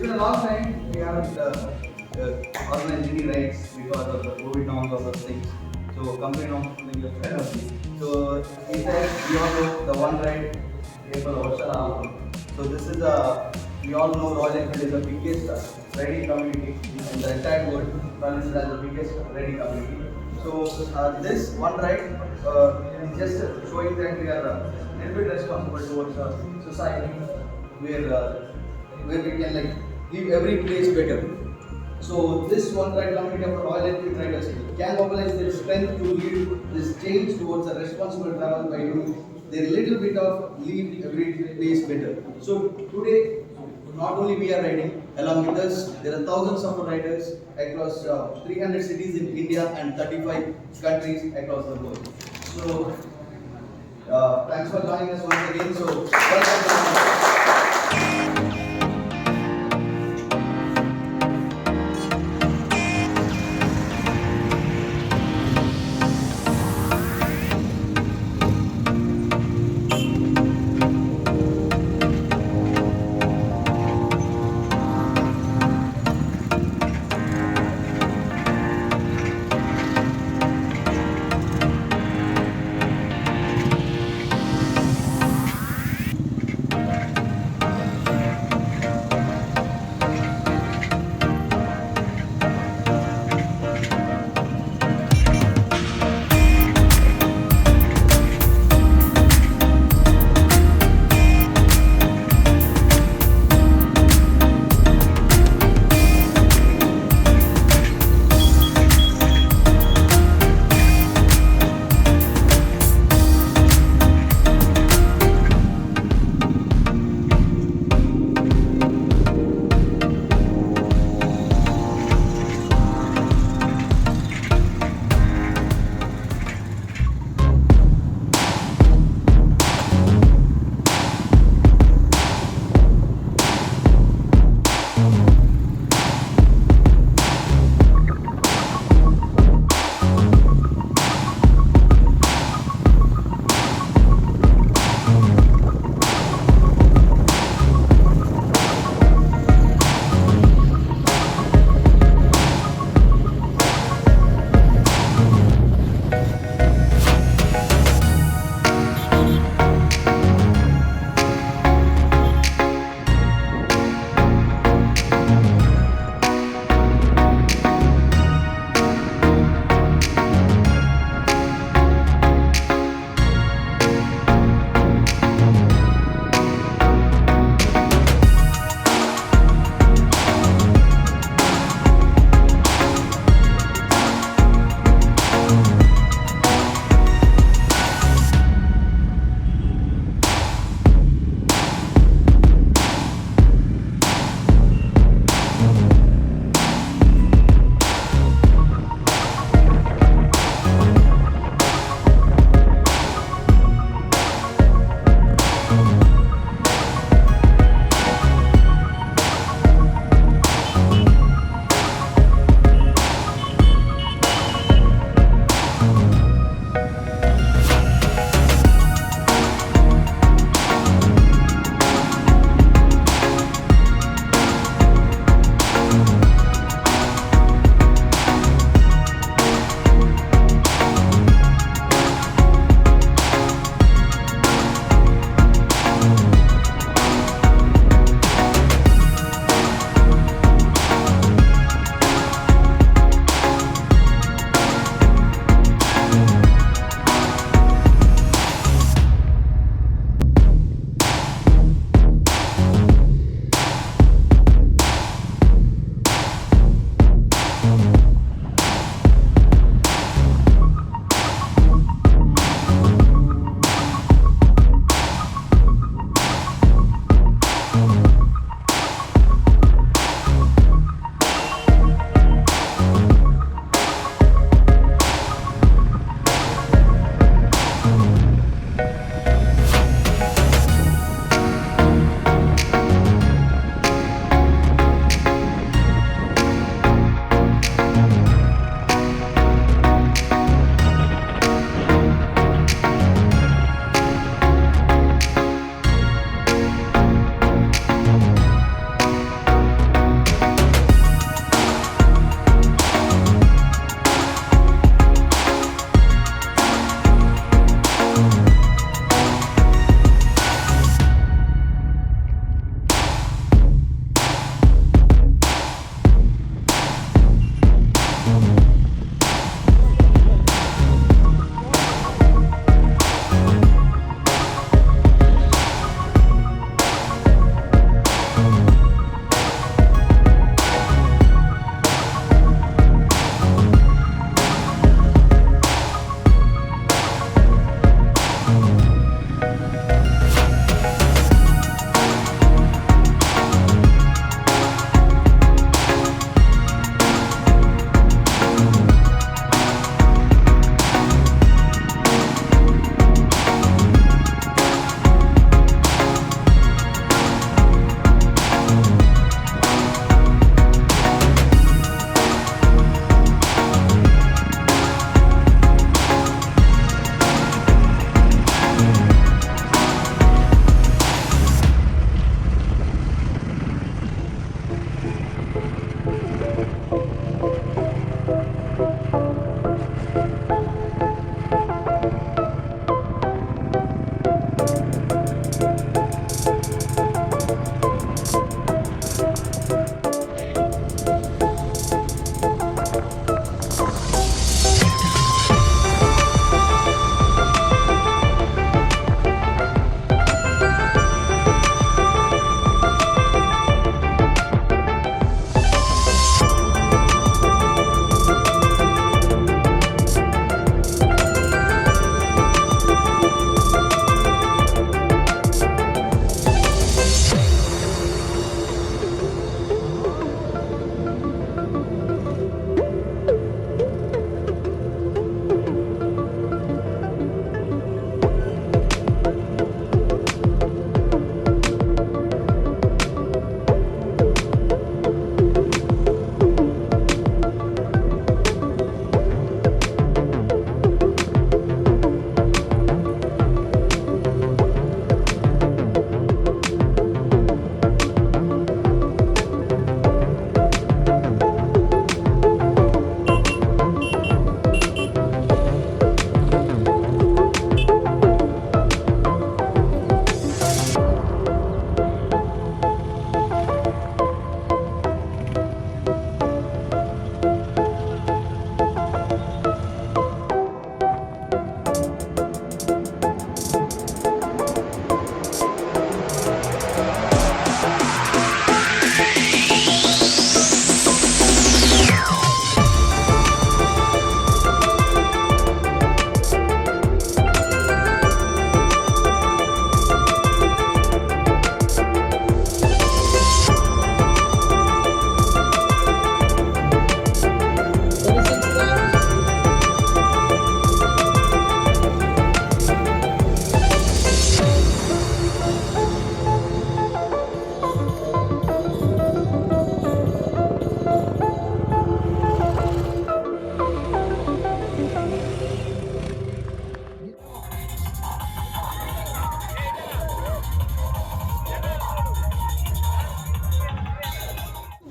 been a long time. We haven't organized any rides because of the COVID norms or those things. So company norms something different. So he said we all know the one ride April Ocean. So this is a we all know Royal Enfield is the biggest riding community in the entire world. Royal Enfield has the biggest riding community. So this one ride is just showing that we are a little bit responsible towards society, where we can like leave every place better. So this one ride community of Royal Enfield riders can mobilize their strength to lead this change towards a responsible travel by doing their little bit of leave every place better. So today, not only we are riding, along with us, there are thousands of riders across 300 cities in India and 35 countries across the world. So thanks for joining us once again. So welcome.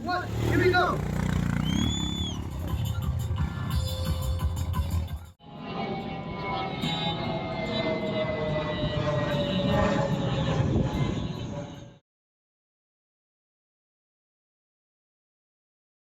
1, here we go.